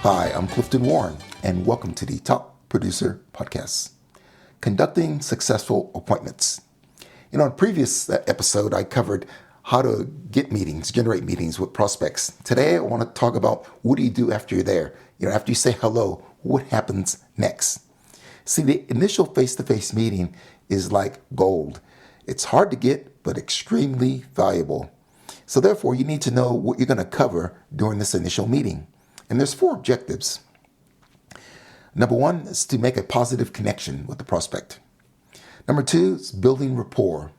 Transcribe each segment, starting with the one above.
Hi, I'm Clifton Warren, and welcome to the Top Producer Podcast, Conducting Successful Appointments. In a previous episode, I covered how to get meetings, generate meetings with prospects. Today, I want to talk about what do you do after you're there. After you say hello, what happens next? See, the initial face-to-face meeting is like gold. It's hard to get, but extremely valuable. So therefore, you need to know what you're going to cover during this initial meeting. And there's 4 objectives. Number 1 is to make a positive connection with the prospect. Number 2 is building rapport.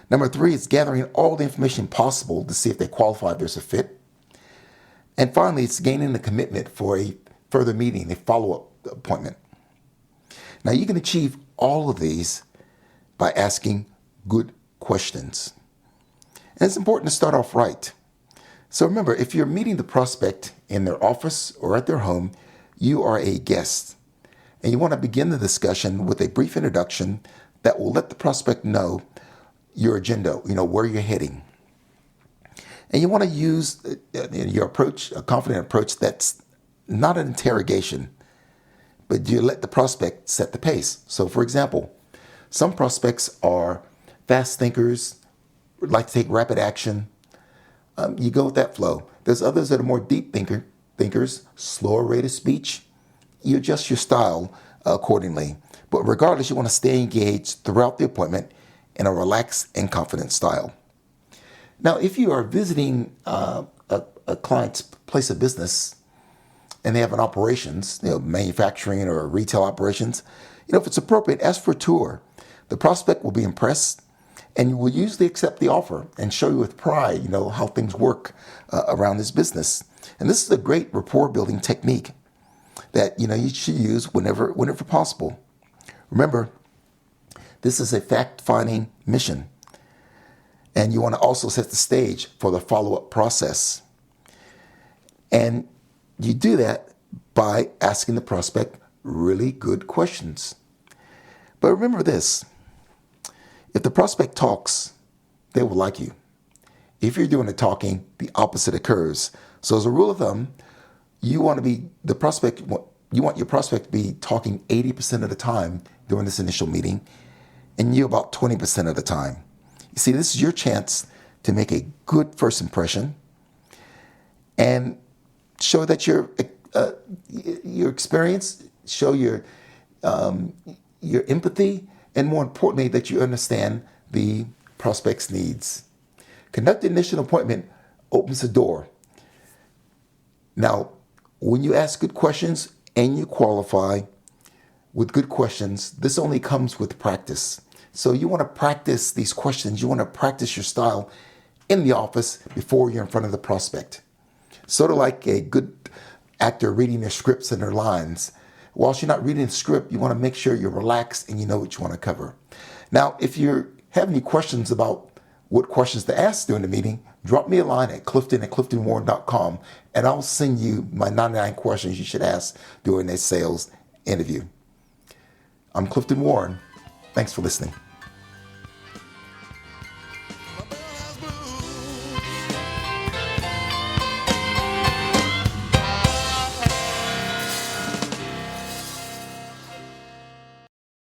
Number 3 is gathering all the information possible to see if they qualify, if there's a fit. And finally, it's gaining a commitment for a further meeting, a follow-up appointment. Now, you can achieve all of these by asking good questions. And it's important to start off right. So remember, if you're meeting the prospect in their office or at their home, you are a guest. And you want to begin the discussion with a brief introduction that will let the prospect know your agenda, where you're heading. And you want to use your approach, a confident approach that's not an interrogation, but you let the prospect set the pace. So for example, some prospects are fast thinkers, like to take rapid action. You go with that flow. There's others that are more deep thinkers, slower rate of speech. You adjust your style accordingly. But regardless, you want to stay engaged throughout the appointment in a relaxed and confident style. Now, if you are visiting a client's place of business and they have an operations, manufacturing or retail operations, if it's appropriate, ask for a tour. The prospect will be impressed and will usually accept the offer and show you with pride, how things work around this business. And this is a great rapport building technique that, you should use whenever possible. Remember, this is a fact-finding mission. And you want to also set the stage for the follow-up process. And you do that by asking the prospect really good questions. But remember this. If the prospect talks, they will like you. If you're doing the talking, the opposite occurs. So as a rule of thumb, you want your prospect to be talking 80% of the time during this initial meeting, and you about 20% of the time. You see, this is your chance to make a good first impression and show that your experience, show your empathy, and more importantly, that you understand the prospect's needs. Conduct the initial appointment opens the door. Now, when you ask good questions and you qualify with good questions, this only comes with practice. So you want to practice these questions. You want to practice your style in the office before you're in front of the prospect. Sort of like a good actor reading their scripts and their lines. Whilst you're not reading the script, you want to make sure you're relaxed and you know what you want to cover. Now, if you have any questions about what questions to ask during the meeting, drop me a line at clifton@cliftonwarren.com and I'll send you my 99 questions you should ask during a sales interview. I'm Clifton Warren. Thanks for listening.